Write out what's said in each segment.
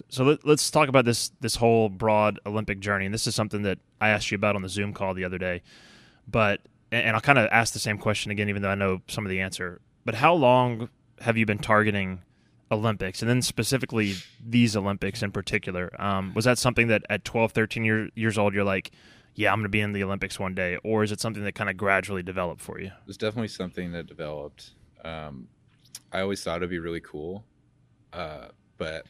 So let's talk about this whole broad Olympic journey. And this is something that I asked you about on the Zoom call the other day. But and I'll kind of ask the same question again, even though I know some of the answer. But how long have you been targeting Olympics, and then specifically these Olympics in particular? Was that something that at 12, 13 years old, you're like, yeah, I'm going to be in the Olympics one day? Or is it something that kind of gradually developed for you? It was definitely something that developed. I always thought it'd be really cool. But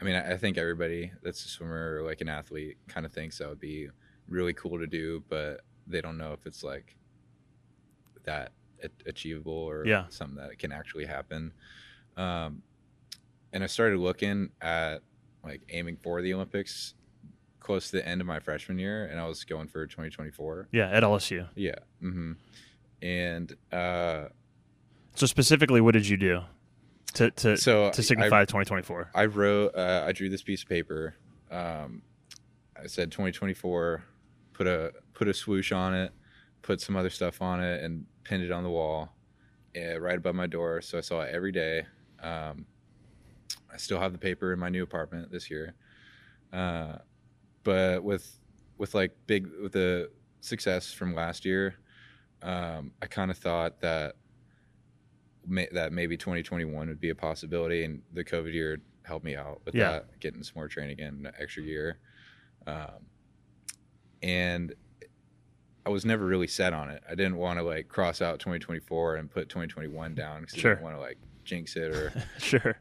I mean, I think everybody that's a swimmer or like an athlete kind of thinks that would be really cool to do, but they don't know if it's like that achievable or something that can actually happen. And I started looking at like aiming for the Olympics close to the end of my freshman year, and I was going for 2024. Yeah, at LSU. Yeah. Mm-hmm. And so specifically, what did you do to signify 2024? I drew this piece of paper. I said 2024, put a swoosh on it, put some other stuff on it, and pinned it on the wall right above my door. So I saw it every day. I still have the paper in my new apartment this year. But with the success from last year, I kind of thought that maybe 2021 would be a possibility, and the COVID year helped me out with that, getting some more training in an extra year. And I was never really set on it. I didn't want to like cross out 2024 and put 2021 down because I didn't want to like jinx it or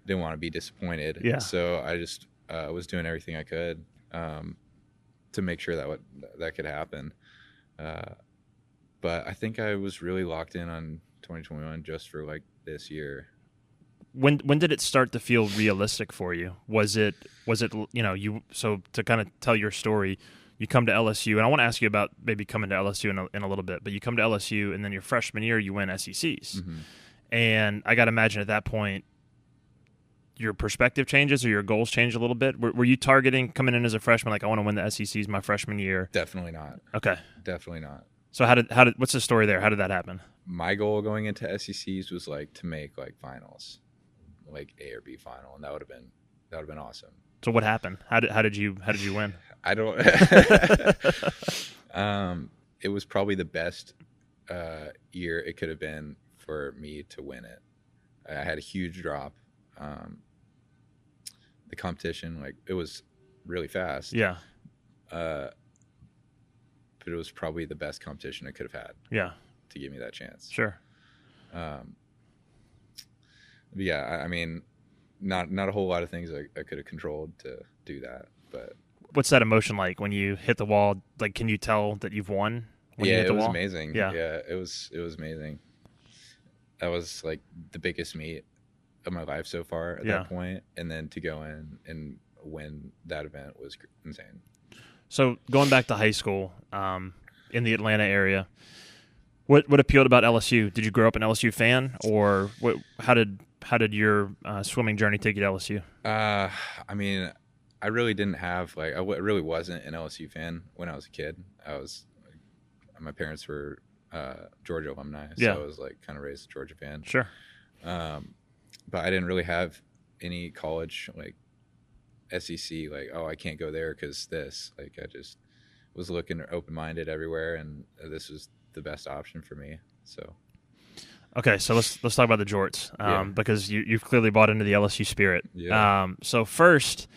didn't want to be disappointed. Yeah. So I just was doing everything I could to make sure that could happen. But I think I was really locked in on 2021 just for like this year. When did it start to feel realistic for you? Was it so to kind of tell your story, you come to LSU, and I want to ask you about maybe coming to LSU in a little bit, but you come to LSU, and then your freshman year you win SECs. Mm-hmm. And I got to imagine at that point your perspective changes or your goals change a little bit. Were you targeting coming in as a freshman, like I want to win the SECs my freshman year? Definitely not. Okay. Definitely not. So what's the story there? How did that happen? My goal going into SECs was like to make like finals, like A or B final, and that would have been awesome. So what happened? How did you win? I don't. It was probably the best year it could have been for me to win it. I had a huge drop. The competition, like, it was really fast. Yeah. But it was probably the best competition I could have had. Yeah. To give me that chance. Sure. Yeah, I mean, not a whole lot of things I could have controlled to do that, but. What's that emotion like when you hit the wall? Like, can you tell that you've won when you hit the wall? It was amazing. Yeah, it was amazing. That was like the biggest meet of my life so far at that point, and then to go in and win that event was insane. So going back to high school, in the Atlanta area, what appealed about LSU? Did you grow up an LSU fan, or how did your swimming journey take you to LSU? I mean, I really didn't have I really wasn't an LSU fan when I was a kid. My parents were Georgia alumni, so I was like kind of raised a Georgia fan. Sure. But I didn't really have any college like SEC, like, oh, I can't go there because this. Like, I just was looking open-minded everywhere, and this was the best option for me. So. Okay, so let's talk about the Jorts, because you've clearly bought into the LSU spirit. Yeah. So first,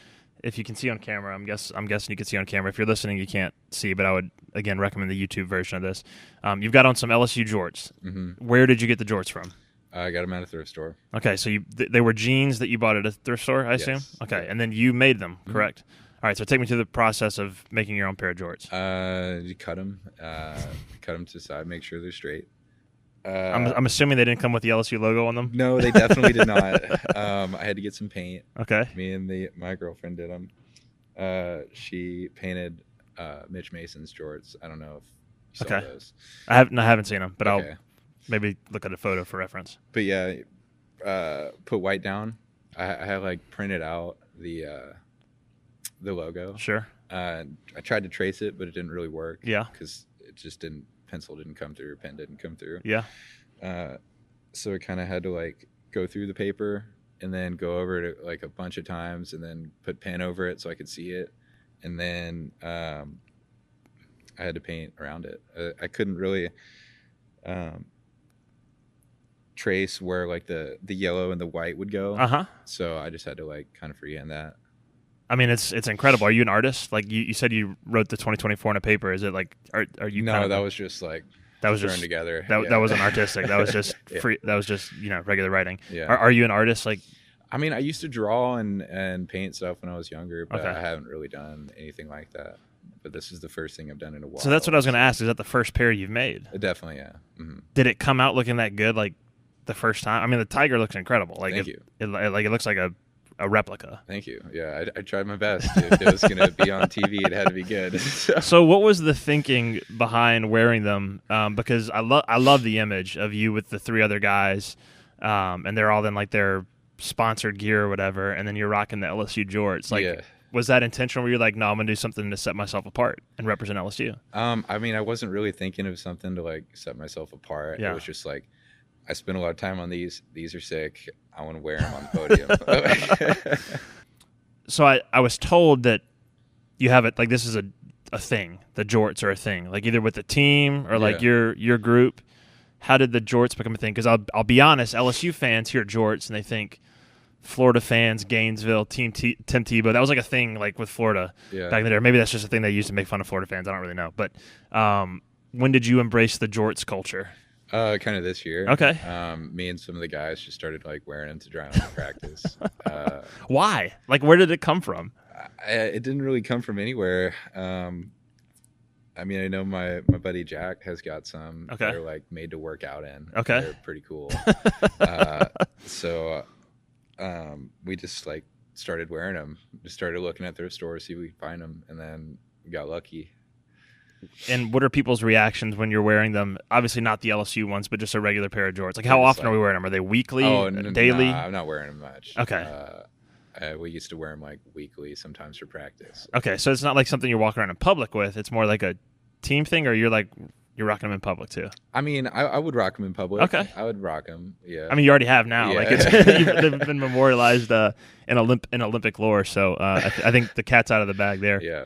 if you can see on camera, I'm guessing you can see on camera. If you're listening, you can't see, but I would again recommend the YouTube version of this. You've got on some LSU Jorts. Mm-hmm. Where did you get the Jorts from? I got them at a thrift store. Okay, so they were jeans that you bought at a thrift store, I assume? Yes. Okay, and then you made them, correct? Mm-hmm. All right, so take me through the process of making your own pair of Jorts. You cut them to the side, make sure they're straight. I'm assuming they didn't come with the LSU logo on them? No, they definitely did not. I had to get some paint. Okay. Me and my girlfriend did them. She painted Mitch Mason's jorts. I don't know if you saw those. I haven't seen them, but I'll maybe look at a photo for reference. But yeah, put white down. I had like printed out the logo. Sure. I tried to trace it, but it didn't really work. Yeah. Because it just didn't. Pencil didn't come through. Pen didn't come through. Yeah. So I kind of had to like go through the paper and then go over it like a bunch of times, and then put pen over it so I could see it, and then I had to paint around it. I couldn't really trace where like the yellow and the white would go, so I just had to like kind of freehand that. I mean, it's incredible. Are you an artist? Like you said, you wrote the 2024 on a paper. Is it like are you? No, that was just like that was thrown just together. That wasn't artistic. That was just free. That was just regular writing. Yeah. Are you an artist? Like, I mean, I used to draw and paint stuff when I was younger, but Okay. I haven't really done anything like that. But this is the first thing I've done in a while. So that's what I was going to ask. Is that the first pair you've made? Definitely, yeah. Mm-hmm. Did it come out looking that good? Like the first time? I mean, the tiger looks incredible. Like Thank you. It looks like a replica. Thank you. Yeah, I tried my best. If it was going to be on TV, it had to be good. So what was the thinking behind wearing them? Because I love the image of you with the three other guys, and they're all in like their sponsored gear or whatever, and then you're rocking the LSU jorts. Like, yeah. Was that intentional? Were you like, no, I'm gonna do something to set myself apart and represent LSU? I mean, I wasn't really thinking of something to like set myself apart. Yeah. It was just like, I spent a lot of time on these. These are sick. I want to wear them on the podium. So I was told that you have it like this is a thing. The jorts are a thing, like either with the team or like your group. How did the jorts become a thing? Because I'll be honest, LSU fans hear jorts and they think Florida fans, Gainesville, Tim Tebow. That was like a thing like with Florida back in the day. Or maybe that's just a thing they used to make fun of Florida fans. I don't really know. But when did you embrace the jorts culture? Kind of this year. Okay. Me and some of the guys just started like wearing them to dry on practice. Why? Like, where did it come from? It didn't really come from anywhere. I mean, I know my buddy Jack has got some that are like made to work out in. Okay. They're pretty cool. So we just like started wearing them. Just started looking at their stores, see if we could find them, and then we got lucky. And what are people's reactions when you're wearing them? Obviously not the LSU ones, but just a regular pair of jorts. Like, how often are we wearing them? Are they weekly, daily? Nah, I'm not wearing them much. Okay. We used to wear them like weekly, sometimes for practice. Okay, so it's not like something you're walking around in public with. It's more like a team thing, or you're rocking them in public too? I mean, I would rock them in public. Okay. I would rock them, yeah. I mean, you already have now. Yeah. Like they've been memorialized in Olympic lore, so I think the cat's out of the bag there. Yeah.